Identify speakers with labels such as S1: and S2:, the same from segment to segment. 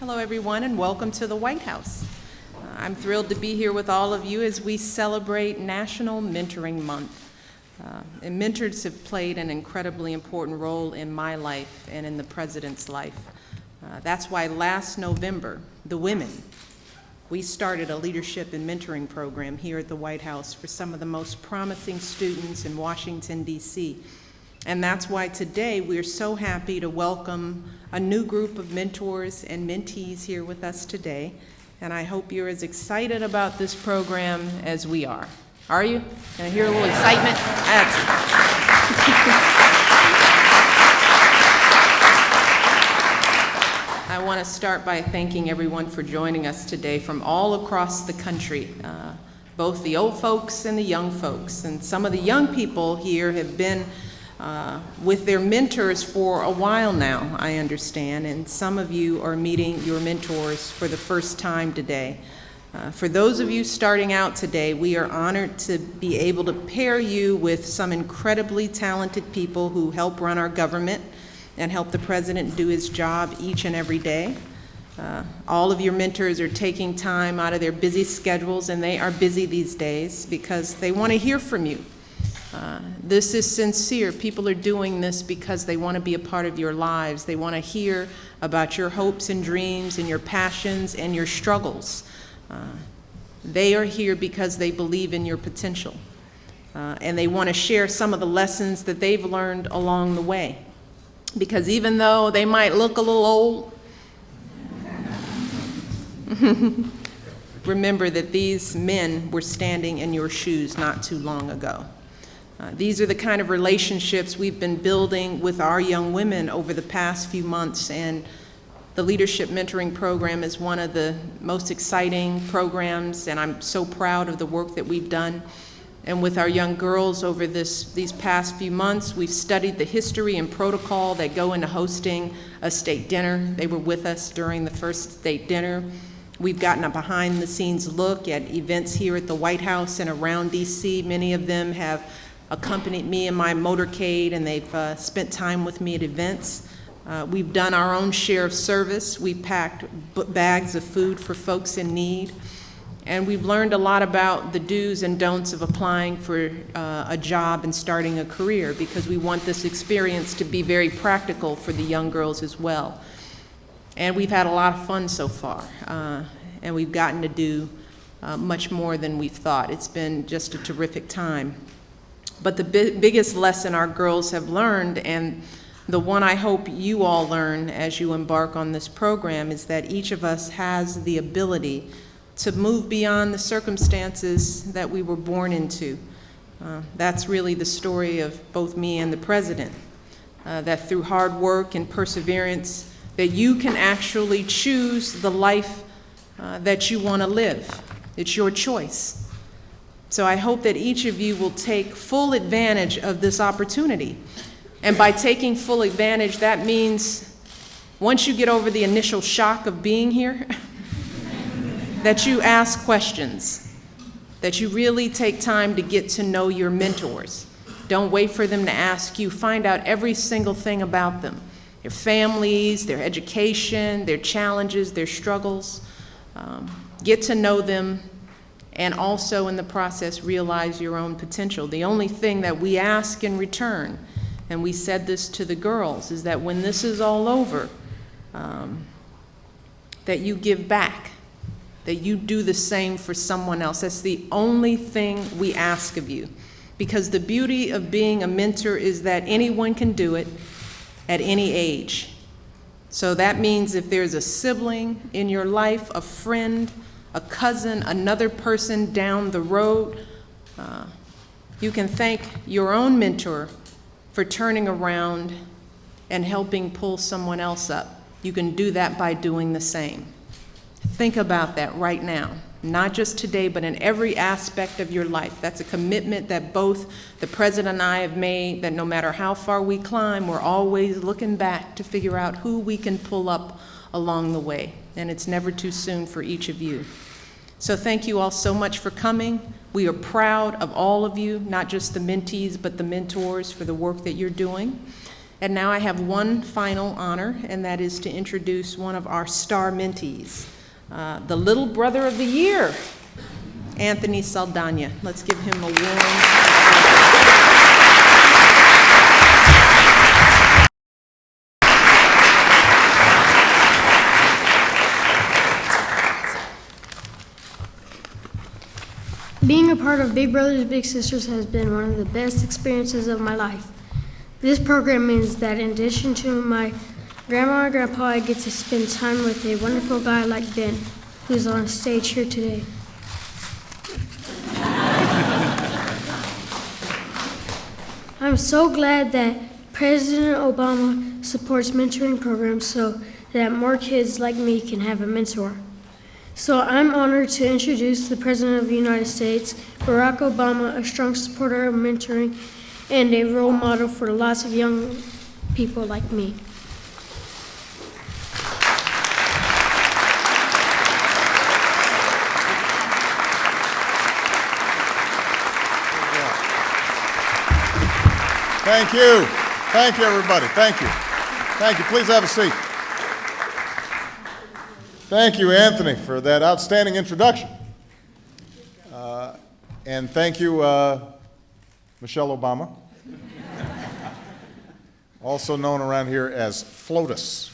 S1: Hello, everyone, and welcome to the White House. I'm thrilled to be here with all of you as we celebrate National Mentoring Month. And mentors have played an incredibly important role in my life and in the President's life. That's why last November, the women, we started a leadership and mentoring program here at the White House for some of the most promising students in Washington, D.C. And that's why today we're so happy to welcome a new group of mentors and mentees here with us today. And I hope you're as excited about this program as we are. Are you? Can I hear a little excitement? I want to start by thanking everyone for joining us today from all across the country, both the old folks and the young folks. And some of the young people here have been with their mentors for a while now, I understand, and some of you are meeting your mentors for the first time today. For those of you starting out today, we are honored to be able to pair you with some incredibly talented people who help run our government and help the President do his job each and every day. All of your mentors are taking time out of their busy schedules, and they are busy these days because they want to hear from you. This is sincere. People are doing this because they want to be a part of your lives. They want to hear about your hopes and dreams and your passions and your struggles. They are here because they believe in your potential. And they want to share some of the lessons that they've learned along the way. Because even though they might look a little old, remember that these men were standing in your shoes not too long ago. These are the kind of relationships we've been building with our young women over the past few months, and the Leadership Mentoring Program is one of the most exciting programs, and I'm so proud of the work that we've done. And with our young girls over these past few months, we've studied the history and protocol that go into hosting a state dinner. They were with us during the first state dinner. We've gotten a behind-the-scenes look at events here at the White House and around D.C. Many of them have accompanied me in my motorcade, and they've spent time with me at events. We've done our own share of service. We packed bags of food for folks in need. And we've learned a lot about the do's and don'ts of applying for a job and starting a career, because we want this experience to be very practical for the young girls as well. And we've had a lot of fun so far, and we've gotten to do much more than we've thought. It's been just a terrific time. But the biggest lesson our girls have learned, and the one I hope you all learn as you embark on this program, is that each of us has the ability to move beyond the circumstances that we were born into. That's really the story of both me and the President, that through hard work and perseverance, that you can actually choose the life that you want to live. It's your choice. So I hope that each of you will take full advantage of this opportunity. And by taking full advantage, that means once you get over the initial shock of being here, that you ask questions, that you really take time to get to know your mentors. Don't wait for them to ask you. Find out every single thing about them, their families, their education, their challenges, their struggles. Get to know them, and also in the process realize your own potential. The only thing that we ask in return, and we said this to the girls, is that when this is all over, that you give back, that you do the same for someone else. That's the only thing we ask of you. Because the beauty of being a mentor is that anyone can do it at any age. So that means if there's a sibling in your life, a friend, a cousin, another person down the road, you can thank your own mentor for turning around and helping pull someone else up. You can do that by doing the same. Think about that right now, not just today, but in every aspect of your life. That's a commitment that both the President and I have made, that no matter how far we climb, we're always looking back to figure out who we can pull up along the way. And it's never too soon for each of you. So thank you all so much for coming. We are proud of all of you, not just the mentees, but the mentors, for the work that you're doing. And now I have one final honor, and that is to introduce one of our star mentees, the Little Brother of the Year, Anthony Saldana. Let's give him a warm
S2: Being a part of Big Brothers Big Sisters has been one of the best experiences of my life. This program means that in addition to my grandma and grandpa, I get to spend time with a wonderful guy like Ben, who's on stage here today. I'm so glad that President Obama supports mentoring programs so that more kids like me can have a mentor. So I'm honored to introduce the President of the United States, Barack Obama, a strong supporter of mentoring and a role model for lots of young people like me.
S3: Thank you. Thank you, everybody. Thank you. Thank you. Please have a seat. Thank you, Anthony, for that outstanding introduction. And thank you, Michelle Obama, also known around here as FLOTUS,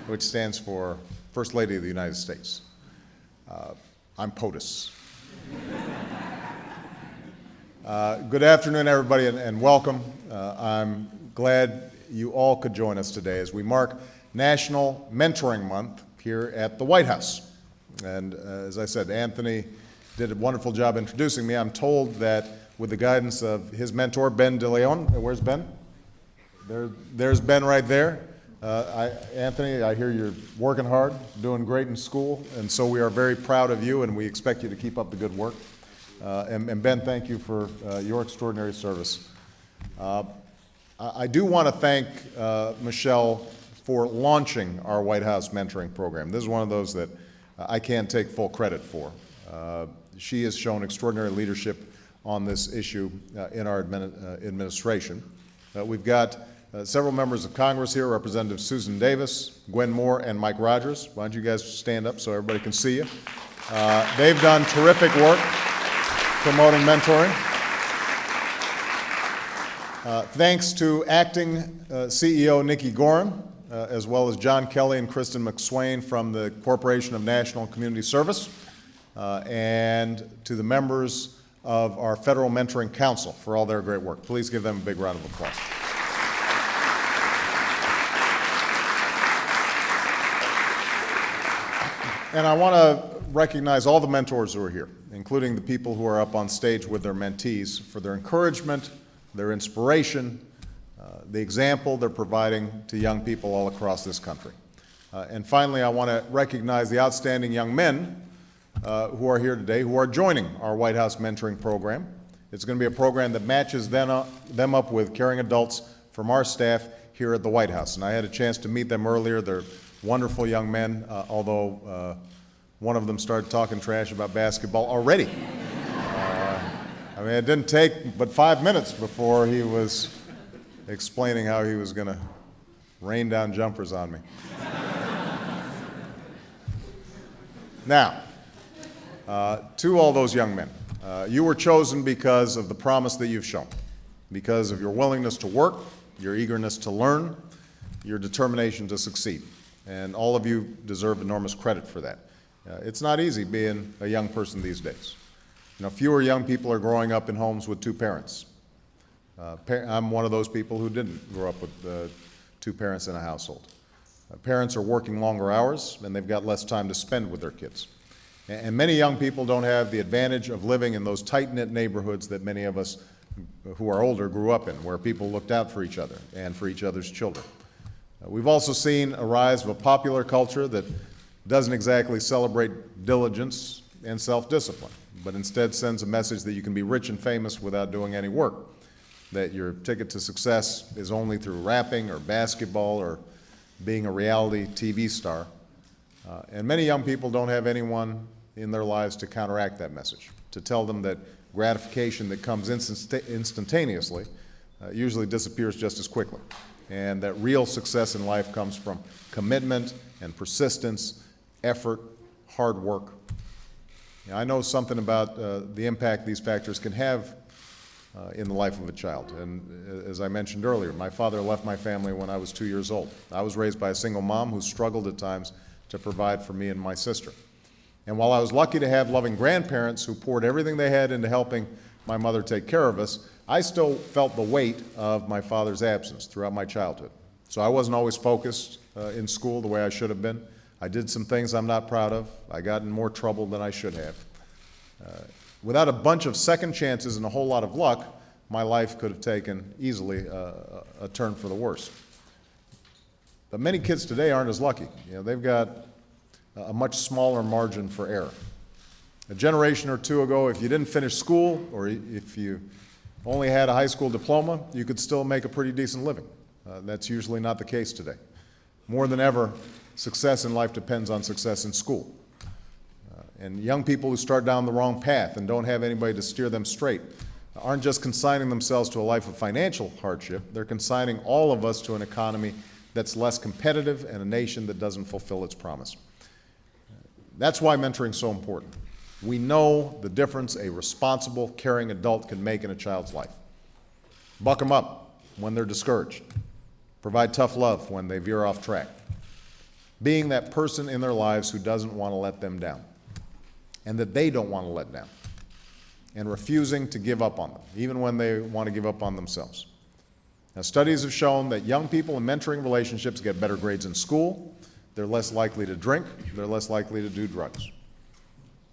S3: which stands for First Lady of the United States. I'm POTUS. Good afternoon, everybody, and welcome. I'm glad you all could join us today as we mark National Mentoring Month here at the White House. And as I said, Anthony did a wonderful job introducing me. I'm told that with the guidance of his mentor, Ben DeLeon, where's Ben? There's Ben right there. Anthony, I hear you're working hard, doing great in school, and so we are very proud of you, and we expect you to keep up the good work. And Ben, thank you for your extraordinary service. I do want to thank Michelle for launching our White House mentoring program. This is one of those that I can't take full credit for. She has shown extraordinary leadership on this issue in our administration. We've got several members of Congress here, Representative Susan Davis, Gwen Moore, and Mike Rogers. Why don't you guys stand up so everybody can see you? They've done terrific work promoting mentoring. Thanks to Acting CEO Nikki Gorin, as well as John Kelly and Kristen McSwain from the Corporation of National Community Service, and to the members of our Federal Mentoring Council for all their great work. Please give them a big round of applause. And I want to recognize all the mentors who are here, including the people who are up on stage with their mentees, for their encouragement, their inspiration, the example they're providing to young people all across this country. And finally, I want to recognize the outstanding young men who are here today, who are joining our White House mentoring program. It's going to be a program that matches them up with caring adults from our staff here at the White House. And I had a chance to meet them earlier. They're wonderful young men, although one of them started talking trash about basketball already. I mean, it didn't take but 5 minutes before he was explaining how he was going to rain down jumpers on me. Now, to all those young men, you were chosen because of the promise that you've shown, because of your willingness to work, your eagerness to learn, your determination to succeed. And all of you deserve enormous credit for that. It's not easy being a young person these days. You know, fewer young people are growing up in homes with two parents. I'm one of those people who didn't grow up with two parents in a household. Parents are working longer hours, and they've got less time to spend with their kids. And many young people don't have the advantage of living in those tight-knit neighborhoods that many of us who are older grew up in, where people looked out for each other and for each other's children. We've also seen a rise of a popular culture that doesn't exactly celebrate diligence and self-discipline, but instead sends a message that you can be rich and famous without doing any work, that your ticket to success is only through rapping or basketball or being a reality TV star. And many young people don't have anyone in their lives to counteract that message, to tell them that gratification that comes instantaneously usually disappears just as quickly. and that real success in life comes from commitment and persistence, effort, hard work. I know something about the impact these factors can have in the life of a child. And as I mentioned earlier, my father left my family when I was 2 years old. I was raised by a single mom who struggled at times to provide for me and my sister. And while I was lucky to have loving grandparents who poured everything they had into helping my mother take care of us, I still felt the weight of my father's absence throughout my childhood. So I wasn't always focused in school the way I should have been. I did some things I'm not proud of. I got in more trouble than I should have. Without a bunch of second chances and a whole lot of luck, my life could have taken easily a turn for the worse. But many kids today aren't as lucky. They've got a much smaller margin for error. A generation or two ago, if you didn't finish school or if you only had a high school diploma, you could still make a pretty decent living. That's usually not the case today. More than ever, success in life depends on success in school. And young people who start down the wrong path and don't have anybody to steer them straight aren't just consigning themselves to a life of financial hardship, they're consigning all of us to an economy that's less competitive and a nation that doesn't fulfill its promise. That's why mentoring is so important. We know the difference a responsible, caring adult can make in a child's life. Buck them up when they're discouraged. Provide tough love when they veer off track. Being that person in their lives who doesn't want to let them down and that they don't want to let down, and refusing to give up on them, even when they want to give up on themselves. Now, studies have shown that young people in mentoring relationships get better grades in school, they're less likely to drink, they're less likely to do drugs.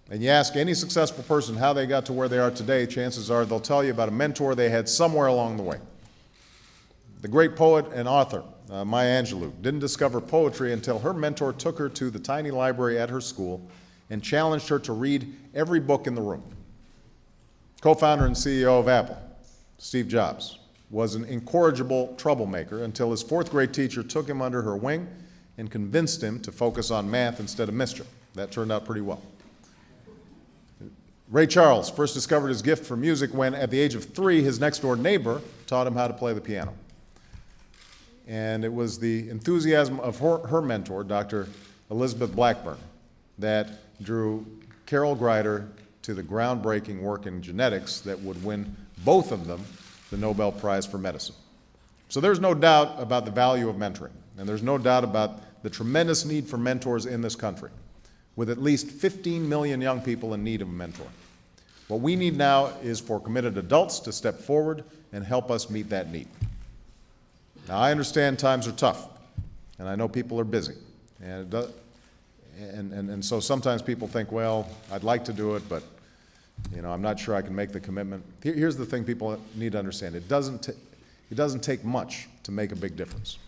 S3: And you ask any successful person how they got to where they are today, chances are they'll tell you about a mentor they had somewhere along the way. The great poet and author, Maya Angelou, didn't discover poetry until her mentor took her to the tiny library at her school and challenged her to read every book in the room. Co-founder and CEO of Apple, Steve Jobs, was an incorrigible troublemaker until his fourth grade teacher took him under her wing and convinced him to focus on math instead of mischief. That turned out pretty well. Ray Charles first discovered his gift for music when, at the age of 3, his next-door neighbor taught him how to play the piano. And it was the enthusiasm of her mentor, Dr. Elizabeth Blackburn, that drew Carol Greider to the groundbreaking work in genetics that would win both of them the Nobel Prize for Medicine. So there's no doubt about the value of mentoring, and there's no doubt about the tremendous need for mentors in this country, with at least 15 million young people in need of a mentor. What we need now is for committed adults to step forward and help us meet that need. Now, I understand times are tough, and I know people are busy, and so sometimes people think, well, I'd like to do it, but I'm not sure I can make the commitment. Here's the thing people need to understand. It doesn't take much to make a big difference.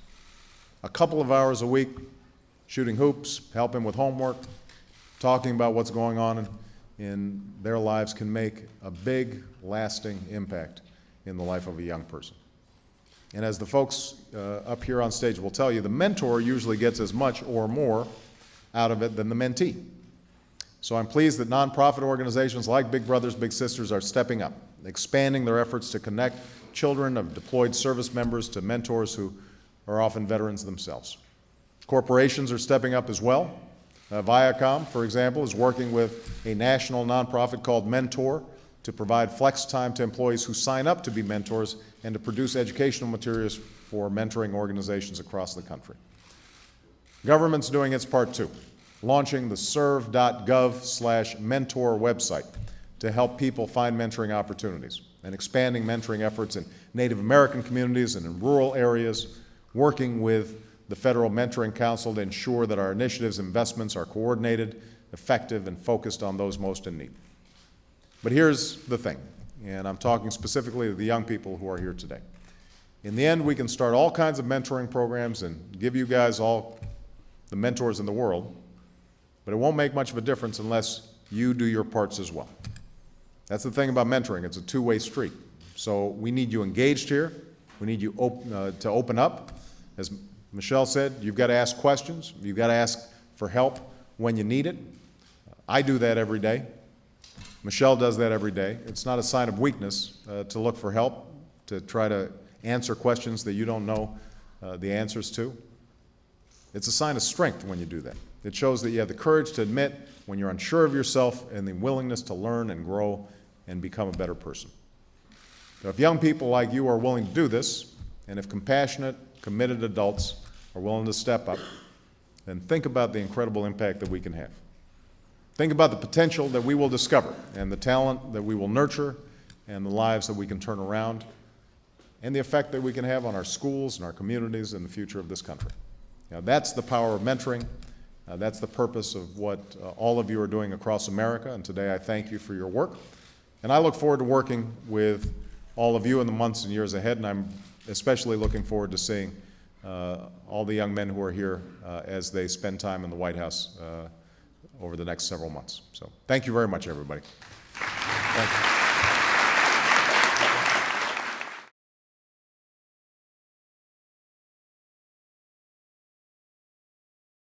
S3: A couple of hours a week, shooting hoops, helping with homework, talking about what's going on in their lives can make a big, lasting impact in the life of a young person. And as the folks up here on stage will tell you, the mentor usually gets as much or more out of it than the mentee. So I'm pleased that nonprofit organizations like Big Brothers Big Sisters are stepping up, expanding their efforts to connect children of deployed service members to mentors who are often veterans themselves. Corporations are stepping up as well. Viacom, for example, is working with a national nonprofit called Mentor to provide flex time to employees who sign up to be mentors and to produce educational materials for mentoring organizations across the country. Government's doing its part too, launching the serve.gov/mentor website to help people find mentoring opportunities and expanding mentoring efforts in Native American communities and in rural areas, working with the Federal Mentoring Council to ensure that our initiatives and investments are coordinated, effective, and focused on those most in need. But here's the thing, and I'm talking specifically to the young people who are here today. In the end, we can start all kinds of mentoring programs and give you guys all the mentors in the world, but it won't make much of a difference unless you do your parts as well. That's the thing about mentoring. It's a two-way street. So we need you engaged here. We need you to open up. As Michelle said, you've got to ask questions. You've got to ask for help when you need it. I do that every day. Michelle does that every day. It's not a sign of weakness to look for help, to try to answer questions that you don't know the answers to, it's a sign of strength when you do that. It shows that you have the courage to admit when you're unsure of yourself and the willingness to learn and grow and become a better person. So if young people like you are willing to do this, and if compassionate, committed adults are willing to step up, then think about the incredible impact that we can have. Think about the potential that we will discover and the talent that we will nurture and the lives that we can turn around and the effect that we can have on our schools and our communities and the future of this country. Now, that's the power of mentoring. That's the purpose of what all of you are doing across America, and today I thank you for your work. And I look forward to working with all of you in the months and years ahead, and I'm especially looking forward to seeing all the young men who are here as they spend time in the White House over the next several months. So thank you very much, everybody. Thank you.